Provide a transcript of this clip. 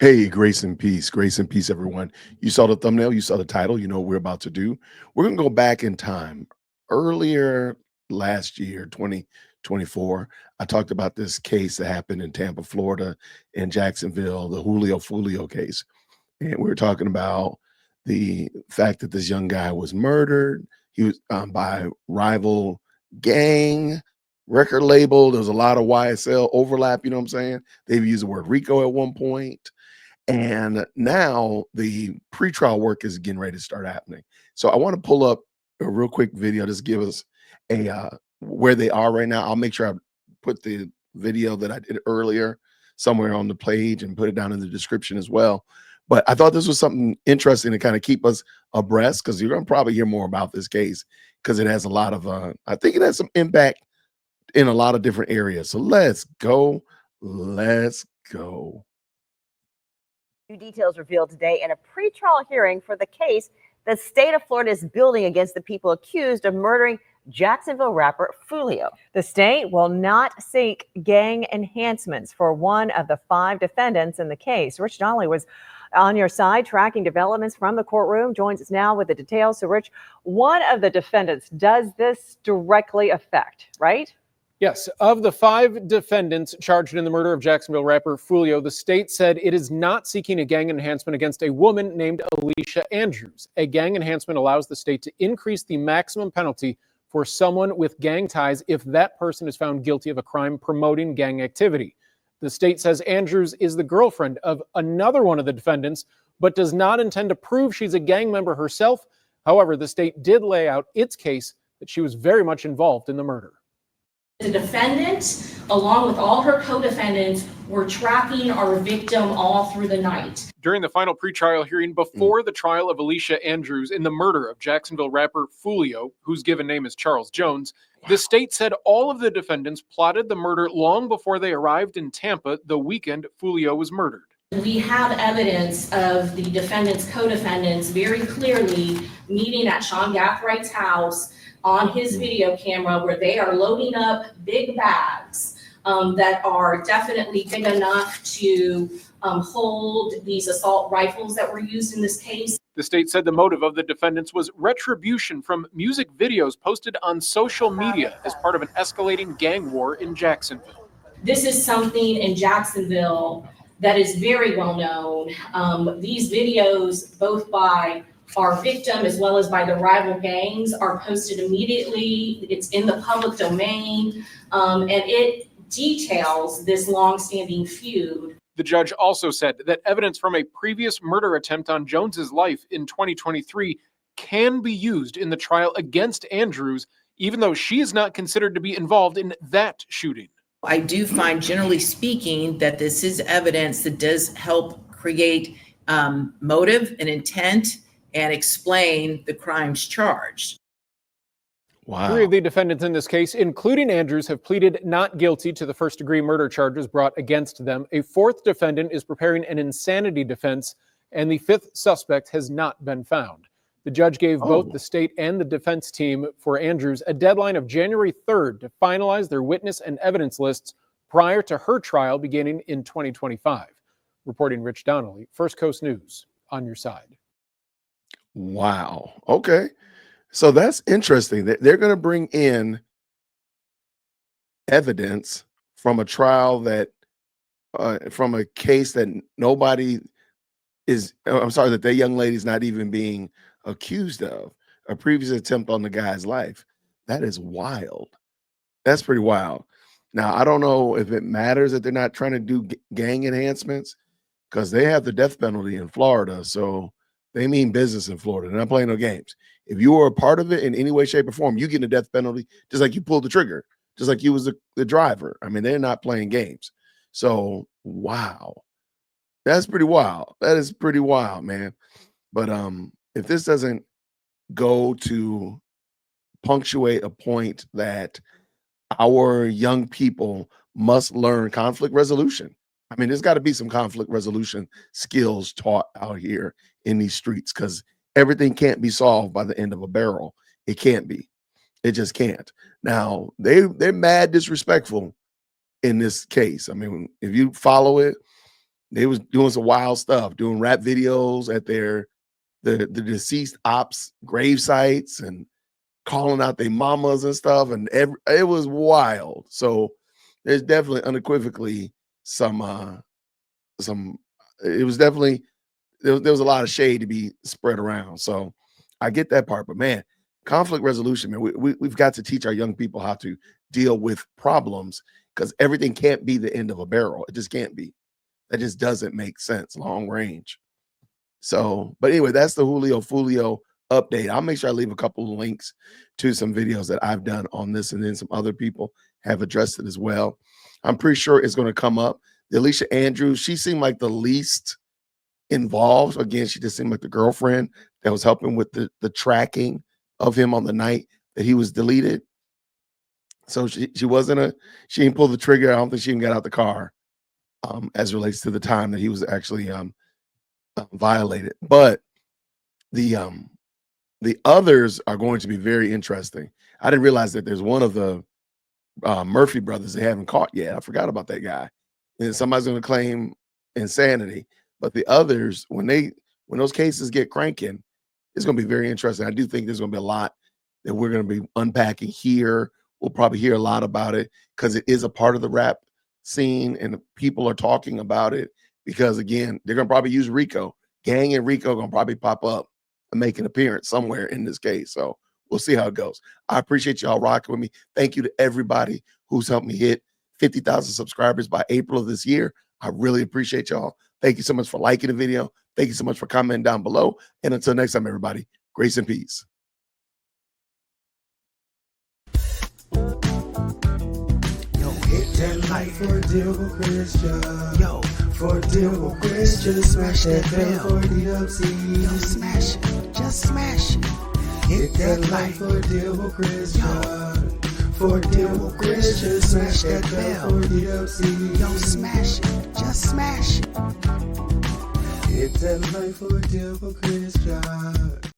Hey, grace and peace, everyone. You saw the thumbnail, you saw the title, you know what we're about to do. We're going to go back in time. Earlier last year, 2024, I talked about this case that happened in Tampa, Florida, in Jacksonville, the Julio Foolio case. And we were talking about the fact that this young guy was murdered. He was by rival gang, record label. There was a lot of YSL overlap, you know what I'm saying? They've used the word Rico at one point. And now the pretrial work is getting ready to start happening. So I want to pull up a real quick video. Just give us a where they are right now. I'll make sure I put the video that I did earlier somewhere on the page and put it down in the description as well. But I thought this was something interesting to kind of keep us abreast, because you're going to probably hear more about this case because it has a lot of I think it has some impact in a lot of different areas. So let's go. Let's go. New details revealed today in a pretrial hearing for the case the state of Florida is building against the people accused of murdering Jacksonville rapper Foolio. The state will not seek gang enhancements for one of the 5 defendants in the case. Rich Donnelly was on your side tracking developments from the courtroom, joins us now with the details. So Rich, one of the defendants does this directly affect, right? Yes, of the 5 defendants charged in the murder of Jacksonville rapper Foolio, the state said it is not seeking a gang enhancement against a woman named Alicia Andrews. A gang enhancement allows the state to increase the maximum penalty for someone with gang ties if that person is found guilty of a crime promoting gang activity. The state says Andrews is the girlfriend of another one of the defendants, but does not intend to prove she's a gang member herself. However, the state did lay out its case that she was very much involved in the murder. The defendant, along with all her co-defendants, were tracking our victim all through the night. During the final pretrial hearing before the trial of Alicia Andrews in the murder of Jacksonville rapper Foolio, whose given name is Charles Jones, the state said all of the defendants plotted the murder long before they arrived in Tampa the weekend Foolio was murdered. We have evidence of the defendant's co-defendants very clearly meeting at Sean Gathwright's house on his video camera, where they are loading up big bags that are definitely big enough to hold these assault rifles that were used in this case. The state said the motive of the defendants was retribution from music videos posted on social media as part of an escalating gang war in Jacksonville. This is something in Jacksonville that is very well known. These videos, both by our victim as well as by the rival gangs, are posted immediately. It's in the public domain, and it details this long-standing feud. The judge also said that evidence from a previous murder attempt on Jones's life in 2023 can be used in the trial against Andrews, even though she is not considered to be involved in that shooting. I do find, generally speaking, that this is evidence that does help create motive and intent and explain the crimes charged. Wow. 3 of the defendants in this case, including Andrews, have pleaded not guilty to the first-degree murder charges brought against them. A 4th defendant is preparing an insanity defense, and the 5th suspect has not been found. The judge gave both the state and the defense team for Andrews a deadline of January 3rd to finalize their witness and evidence lists prior to her trial beginning in 2025. Reporting Rich Donnelly, First Coast News, on your side. Wow. Okay. So that's interesting. They're going to bring in evidence from a trial that, from a case that nobody is, I'm sorry, that that young lady's not even being accused of, a previous attempt on the guy's life. That is wild. That's pretty wild. Now, I don't know if it matters that they're not trying to do gang enhancements, because they have the death penalty in Florida. So they mean business in Florida. They're not playing no games. If you were a part of it in any way, shape, or form, you get a death penalty, just like you pulled the trigger, just like you was the driver. I mean, they're not playing games. So, wow. That's pretty wild. That is pretty wild, man. But if this doesn't go to punctuate a point that our young people must learn conflict resolution. I mean, there's got to be some conflict resolution skills taught out here in these streets, because everything can't be solved by the end of a barrel. It can't be. It just can't. Now, they're mad disrespectful in this case. I mean, if you follow it, They was doing some wild stuff, doing rap videos at the deceased ops grave sites and calling out their mamas and stuff, and it was wild. So there's definitely unequivocally some it was definitely there was a lot of shade to be spread around. So I get that part, but man, conflict resolution, man, we've got to teach our young people how to deal with problems, because everything can't be the end of a barrel. It just can't be. That just doesn't make sense long range. So, but anyway, that's the Julio Foolio update. I'll make sure I leave a couple of links to some videos that I've done on this, and then some other people have addressed it as well. I'm pretty sure it's going to come up. The Alicia Andrews, she seemed like the least involved. Again, she just seemed like the girlfriend that was helping with the tracking of him on the night that he was deleted. So she didn't pull the trigger. I don't think she even got out the car as relates to the time that he was actually violated. But the others are going to be very interesting. I didn't realize that there's one of the Murphy brothers they haven't caught yet. I forgot about that guy. And somebody's going to claim insanity. But the others, when those cases get cranking, it's going to be very interesting. I do think there's going to be a lot that we're going to be unpacking here. We'll probably hear a lot about it because it is a part of the rap scene, and people are talking about it because, again, they're going to probably use Rico. Gang and Rico are going to probably pop up and make an appearance somewhere in this case. So we'll see how it goes. I appreciate y'all rocking with me. Thank you to everybody who's helped me hit 50,000 subscribers by April of this year. I really appreciate y'all. Thank you so much for liking the video. Thank you so much for commenting down below. And until next time, everybody, grace and peace. Hit that like for a deal with Christian. Yo, for a deal with Christian. Smash that bell for the upsy. Yo, smash it. Just smash it. Hit that like for a deal with Christian. For a deal with Christian. Smash that bell for the upsy. Yo, smash it. Just smash it. Hit that like for a deal with Christian.